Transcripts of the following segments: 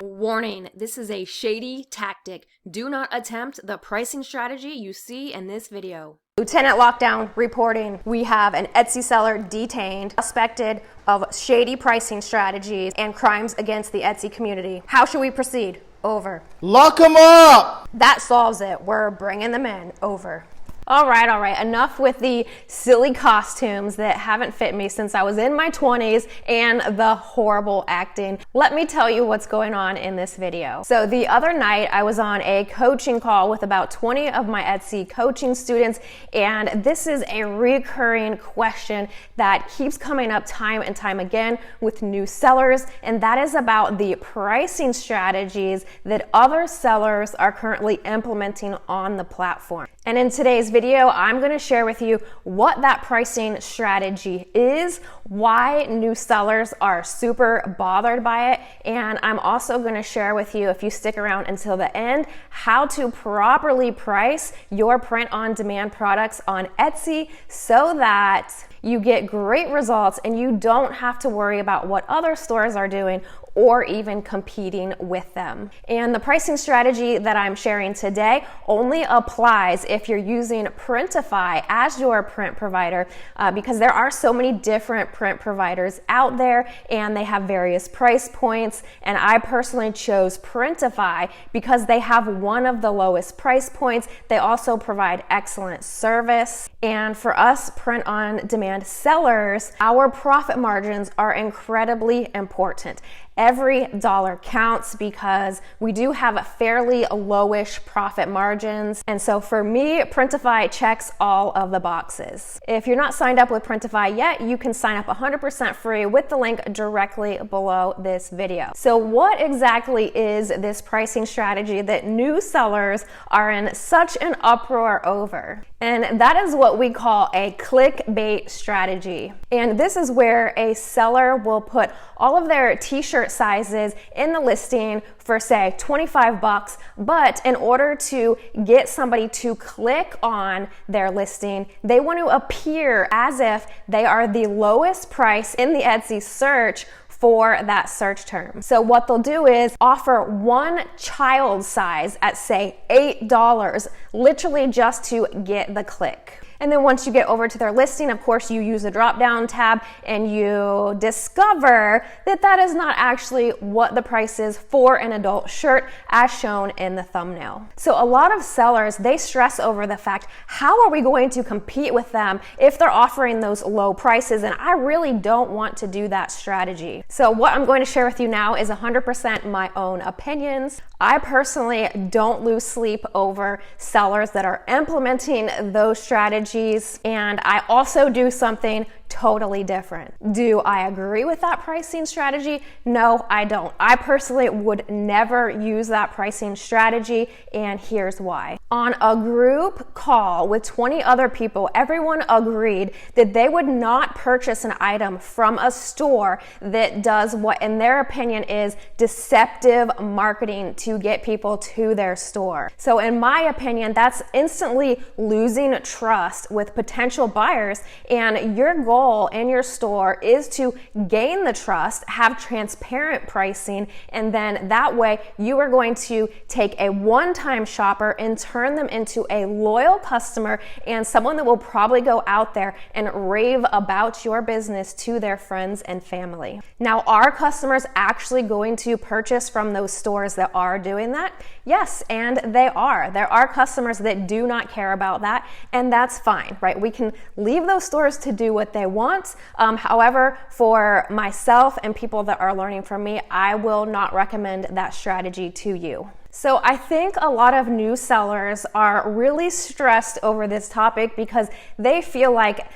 Warning, this is a shady tactic. Do not attempt the pricing strategy you see in this video. Lieutenant Lockdown reporting. We have an Etsy seller detained, suspected of shady pricing strategies and crimes against the Etsy community. How should we proceed? Over. Lock them up! That solves it. We're bringing them in. Over. All right. Enough with the silly costumes that haven't fit me since I was in my 20s and the horrible acting. Let me tell you what's going on in this video. So the other night I was on a coaching call with about 20 of my Etsy coaching students, and this is a recurring question that keeps coming up time and time again with new sellers, and that is about the pricing strategies that other sellers are currently implementing on the platform. And in today's video, I'm going to share with you what that pricing strategy is, why new sellers are super bothered by it, and I'm also going to share with you, if you stick around until the end, how to properly price your print-on-demand products on Etsy so that you get great results and you don't have to worry about what other stores are doing or even competing with them. And the pricing strategy that I'm sharing today only applies if you're using Printify as your print provider, because there are so many different print providers out there and they have various price points. And I personally chose Printify because they have one of the lowest price points. They also provide excellent service. And for us print-on-demand sellers, our profit margins are incredibly important. Every dollar counts because we do have fairly lowish profit margins. And so for me, Printify checks all of the boxes. If you're not signed up with Printify yet, you can sign up 100% free with the link directly below this video. So what exactly is this pricing strategy that new sellers are in such an uproar over? And that is what we call a clickbait strategy. And this is where a seller will put all of their t-shirt sizes in the listing for say $25, but in order to get somebody to click on their listing, they want to appear as if they are the lowest price in the Etsy search for that search term. So what they'll do is offer one child size at say $8, literally just to get the click. And then once you get over to their listing, of course, you use the drop-down tab and you discover that that is not actually what the price is for an adult shirt as shown in the thumbnail. So a lot of sellers, they stress over the fact, how are we going to compete with them if they're offering those low prices? And I really don't want to do that strategy. So what I'm going to share with you now is 100% my own opinions. I personally don't lose sleep over sellers that are implementing those strategies, and I also do something totally different. Do I agree with that pricing strategy? No, I don't. I personally would never use that pricing strategy, and here's why. On a group call with 20 other people, everyone agreed that they would not purchase an item from a store that does what, in their opinion, is deceptive marketing to get people to their store. So in my opinion, that's instantly losing trust with potential buyers, and your goal in your store is to gain the trust, have transparent pricing, and then that way you are going to take a one-time shopper and turn them into a loyal customer and someone that will probably go out there and rave about your business to their friends and family. Now, are customers actually going to purchase from those stores that are doing that? Yes, and they are. There are customers that do not care about that, and that's fine, right? We can leave those stores to do what they want. However, for myself and people that are learning from me, I will not recommend that strategy to you. So I think a lot of new sellers are really stressed over this topic because they feel like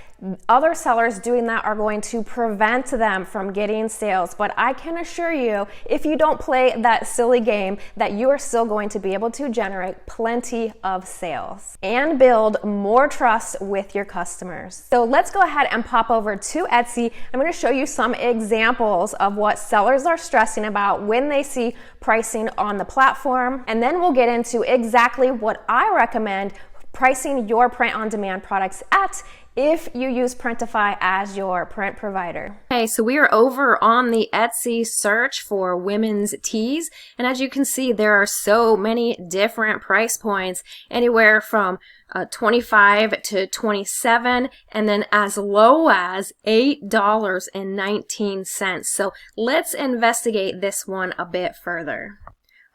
other sellers doing that are going to prevent them from getting sales. But I can assure you, if you don't play that silly game, that you are still going to be able to generate plenty of sales and build more trust with your customers. So let's go ahead and pop over to Etsy. I'm going to show you some examples of what sellers are stressing about when they see pricing on the platform. And then we'll get into exactly what I recommend pricing your print-on-demand products at if you use Printify as your print provider. Okay, so we are over on the Etsy search for women's tees, and as you can see, there are so many different price points, anywhere from 25 to 27, and then as low as $8.19. So let's investigate this one a bit further.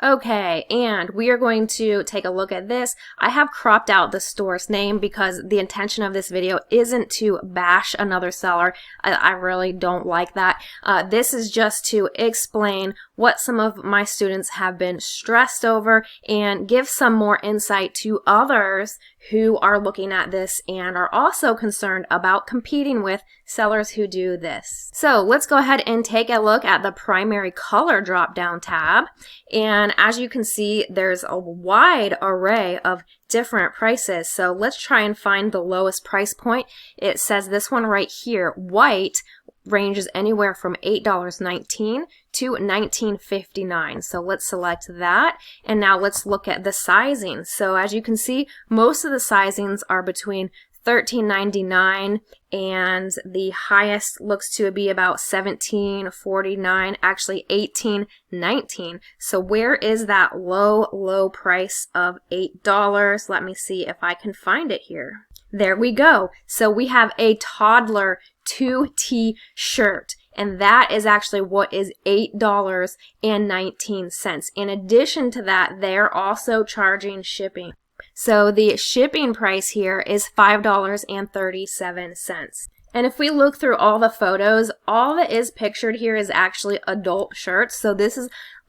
Okay, and we are going to take a look at this. I have cropped out the store's name because the intention of this video isn't to bash another seller. I really don't like that. This is just to explain what some of my students have been stressed over and give some more insight to others who are looking at this and are also concerned about competing with sellers who do this. So let's go ahead and take a look at the primary color drop-down tab. And as you can see, there's a wide array of different prices. So let's try and find the lowest price point. It says this one right here, white, ranges anywhere from $8.19 to $19.59. So let's select that. And now let's look at the sizing. So as you can see, most of the sizings are between $13.99 and the highest looks to be about $17.49, actually $18.19. So where is that low price of $8? Let me see if I can find it here. There we go. So we have a toddler 2T shirt, and that is actually what is $8.19. In addition to that, they're also charging shipping. So the shipping price here is $5.37. And if we look through all the photos, all that is pictured here is actually adult shirts. So this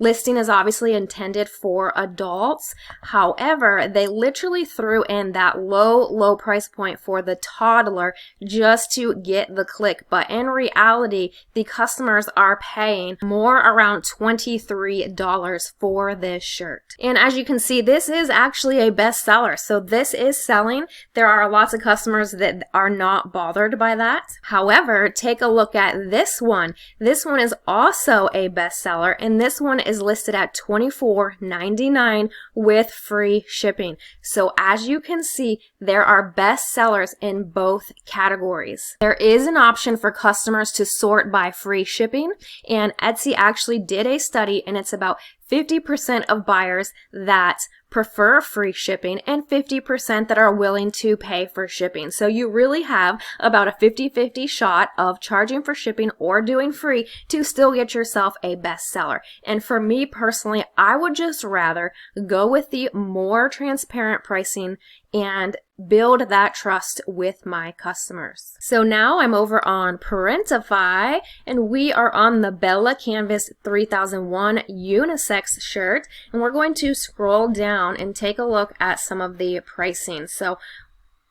listing is obviously intended for adults. However, they literally threw in that low price point for the toddler just to get the click. But in reality, the customers are paying more, around $23 for this shirt. And as you can see, this is actually a bestseller. So this is selling. There are lots of customers that are not bothered by that. However, take a look at this one. This one is also a bestseller, and this one is listed at $24.99 with free shipping. So as you can see, there are best sellers in both categories. There is an option for customers to sort by free shipping, and Etsy actually did a study, and it's about 50% of buyers that prefer free shipping and 50% that are willing to pay for shipping. So you really have about a 50-50 shot of charging for shipping or doing free to still get yourself a bestseller. And for me personally, I would just rather go with the more transparent pricing and build that trust with my customers. So now I'm over on Printify, and we are on the Bella Canvas 3001 unisex shirt, and we're going to scroll down and take a look at some of the pricing. So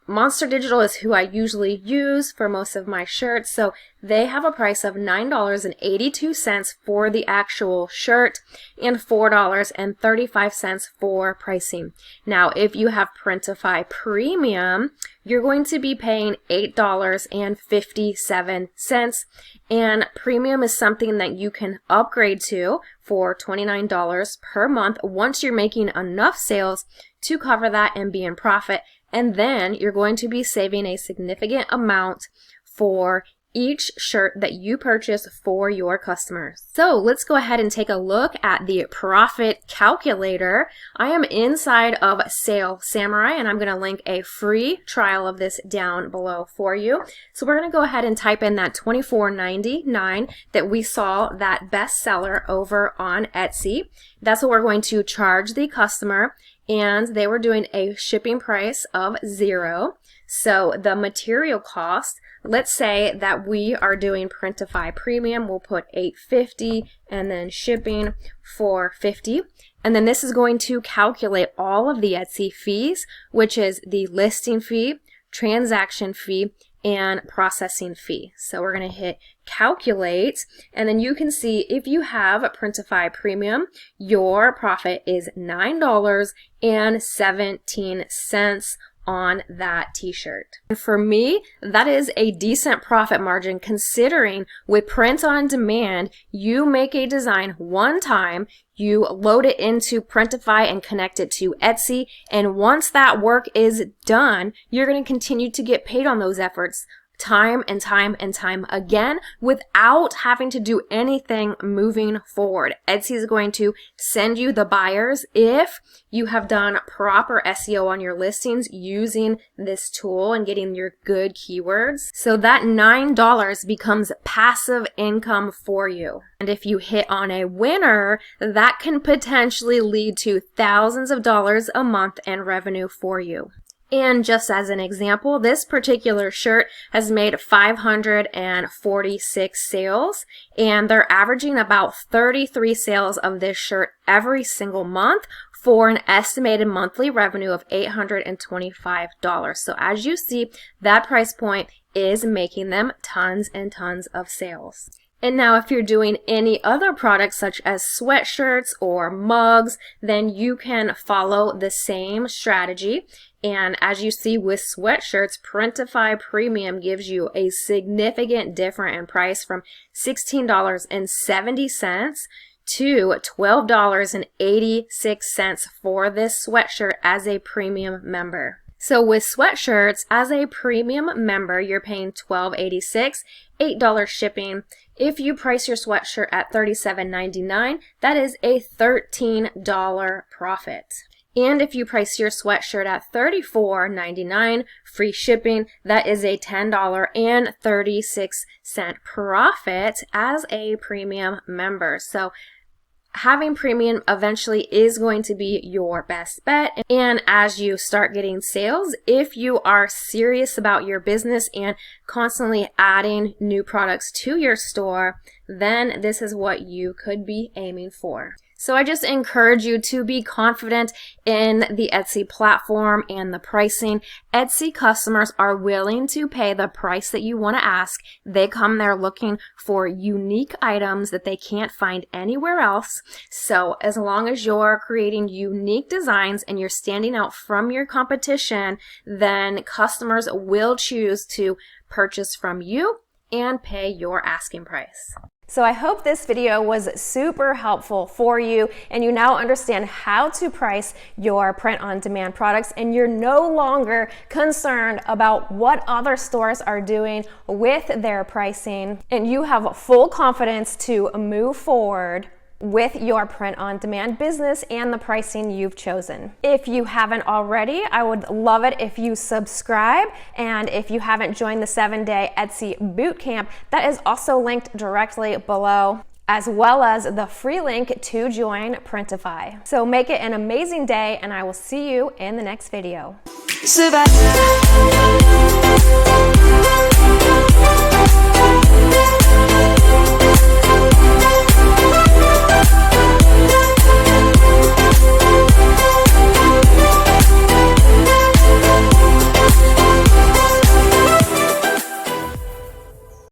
Monster Digital is who I usually use for most of my shirts, so they have a price of $9.82 for the actual shirt and $4.35 for pricing. Now, if you have Printify Premium, you're going to be paying $8.57, and Premium is something that you can upgrade to for $29 per month once you're making enough sales to cover that and be in profit. And then you're going to be saving a significant amount for each shirt that you purchase for your customers. So let's go ahead and take a look at the profit calculator. I am inside of Sale Samurai, and I'm going to link a free trial of this down below for you. So we're going to go ahead and type in that $24.99 that we saw, that bestseller over on Etsy. That's what we're going to charge the customer, and they were doing a shipping price of $0. So the material cost, let's say that we are doing Printify Premium, we'll put $8.50 and then shipping for $50. And then this is going to calculate all of the Etsy fees, which is the listing fee, transaction fee, and processing fee. So we're going to hit calculate, and then you can see if you have Printify Premium, your profit is $9.17 on that t-shirt. And for me, that is a decent profit margin considering with print on demand, you make a design one time, you load it into Printify and connect it to Etsy, and once that work is done, you're going to continue to get paid on those efforts time and time and time again without having to do anything moving forward. Etsy is going to send you the buyers if you have done proper SEO on your listings using this tool and getting your good keywords. So that $9 becomes passive income for you. And if you hit on a winner, that can potentially lead to thousands of dollars a month in revenue for you. And just as an example, this particular shirt has made 546 sales, and they're averaging about 33 sales of this shirt every single month for an estimated monthly revenue of $825. So as you see, that price point is making them tons and tons of sales. And now if you're doing any other products such as sweatshirts or mugs, then you can follow the same strategy. And as you see with sweatshirts, Printify Premium gives you a significant difference in price from $16.70 to $12.86 for this sweatshirt as a premium member. So with sweatshirts, as a premium member, you're paying $12.86, $8 shipping. If you price your sweatshirt at $37.99, that is a $13 profit. And if you price your sweatshirt at $34.99, free shipping, that is a $10.36 profit as a premium member. So having premium eventually is going to be your best bet. And as you start getting sales, if you are serious about your business and constantly adding new products to your store, then this is what you could be aiming for. So I just encourage you to be confident in the Etsy platform and the pricing. Etsy customers are willing to pay the price that you want to ask. They come there looking for unique items that they can't find anywhere else. So as long as you're creating unique designs and you're standing out from your competition, then customers will choose to purchase from you and pay your asking price. So I hope this video was super helpful for you and you now understand how to price your print-on-demand products and you're no longer concerned about what other stores are doing with their pricing, and you have full confidence to move forward with your print-on-demand business and the pricing you've chosen. If you haven't already, I would love it if you subscribe, and if you haven't joined the 7-day Etsy bootcamp, that is also linked directly below, as well as the free link to join Printify. So make it an amazing day, and I will see you in the next video.